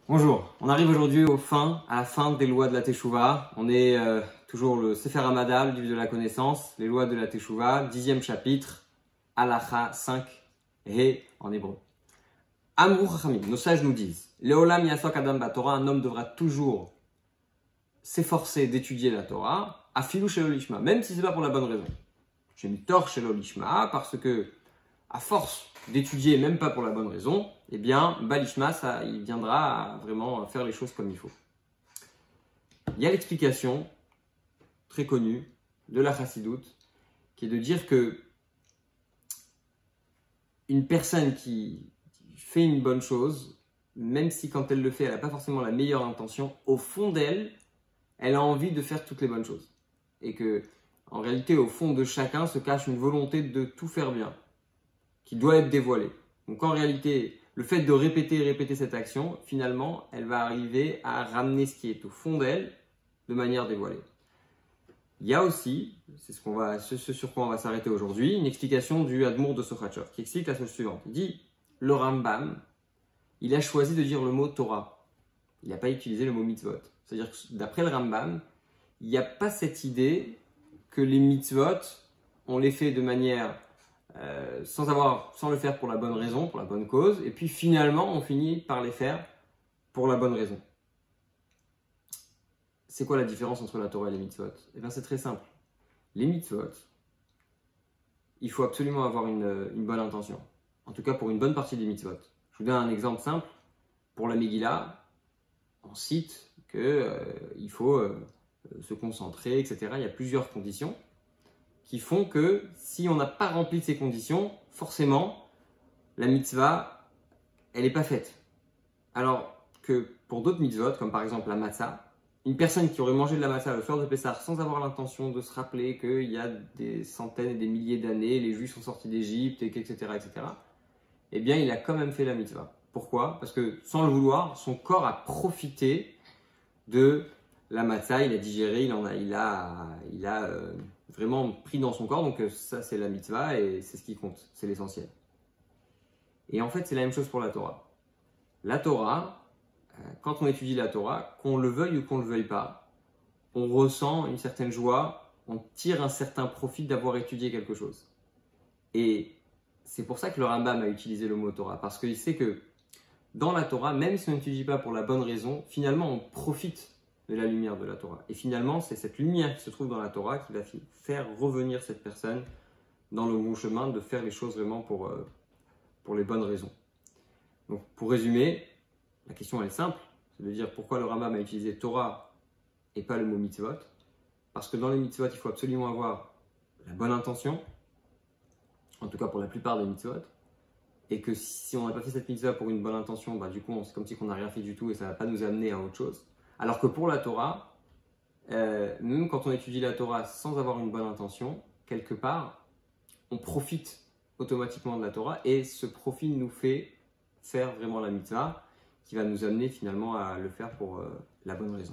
Bonjour, on arrive aujourd'hui à la fin des lois de la Teshuvah. On est toujours le Sefer Hamadal, le livre de la connaissance, les lois de la Teshuvah, 10e chapitre, Halacha 5, He en hébreu. Amrou Chachamim, nos sages nous disent, Leolam Yasok Adam Batorah, un homme devra toujours s'efforcer d'étudier la Torah, Afilou Shelo Lishma, même si ce n'est pas pour la bonne raison. J'ai mis tort Shelo Lishma parce que, à force d'étudier, même pas pour la bonne raison, eh bien, Balishma, il viendra à vraiment faire les choses comme il faut. Il y a l'explication très connue de la Chassidoute, qui est de dire que une personne qui fait une bonne chose, même si quand elle le fait, elle n'a pas forcément la meilleure intention, au fond d'elle, elle a envie de faire toutes les bonnes choses. Et que, en réalité, au fond de chacun se cache une volonté de tout faire bien, qui doit être dévoilée. Donc en réalité, le fait de répéter cette action, finalement, elle va arriver à ramener ce qui est au fond d'elle de manière dévoilée. Il y a aussi, c'est ce sur quoi on va s'arrêter aujourd'hui, une explication du Admour de Sokhachov, qui explique la chose suivante. Il dit, le Rambam, il a choisi de dire le mot Torah. Il n'a pas utilisé le mot mitzvot. C'est-à-dire que d'après le Rambam, il n'y a pas cette idée que les mitzvot, on les fait de manière sans le faire pour la bonne raison, pour la bonne cause, et puis finalement on finit par les faire pour la bonne raison. C'est quoi la différence entre la Torah et les mitzvot? Eh bien c'est très simple. Les mitzvot, il faut absolument avoir une bonne intention. En tout cas pour une bonne partie des mitzvot. Je vous donne un exemple simple. Pour la Megillah, on cite qu'il faut se concentrer, etc. Il y a plusieurs conditions qui font que si on n'a pas rempli ces conditions, forcément, la mitzvah, elle n'est pas faite. Alors que pour d'autres mitzvot, comme par exemple la matzah, une personne qui aurait mangé de la matzah le soir de Pessah sans avoir l'intention de se rappeler qu'il y a des centaines et des milliers d'années, les Juifs sont sortis d'Égypte, etc., etc., eh bien, il a quand même fait la mitzvah. Pourquoi? Parce que sans le vouloir, son corps a profité de la matzah, il a digéré, il a vraiment pris dans son corps, donc ça c'est la mitzvah et c'est ce qui compte, c'est l'essentiel. Et en fait c'est la même chose pour la Torah. La Torah, quand on étudie la Torah, qu'on le veuille ou qu'on ne le veuille pas, on ressent une certaine joie, on tire un certain profit d'avoir étudié quelque chose. Et c'est pour ça que le Rambam a utilisé le mot Torah, parce qu'il sait que dans la Torah, même si on n'étudie pas pour la bonne raison, finalement on profite de la lumière de la Torah. Et finalement, c'est cette lumière qui se trouve dans la Torah qui va faire revenir cette personne dans le bon chemin, de faire les choses vraiment pour les bonnes raisons. Donc, pour résumer, la question elle est simple, c'est de dire pourquoi le Rambam a utilisé Torah et pas le mot mitzvot. Parce que dans les mitzvot, il faut absolument avoir la bonne intention, en tout cas pour la plupart des mitzvot, et que si on n'a pas fait cette mitzvah pour une bonne intention, du coup, c'est comme si on n'a rien fait du tout et ça ne va pas nous amener à autre chose. Alors que pour la Torah, même quand on étudie la Torah sans avoir une bonne intention, quelque part, on profite automatiquement de la Torah et ce profit nous fait faire vraiment la mitzvah qui va nous amener finalement à le faire pour la bonne raison.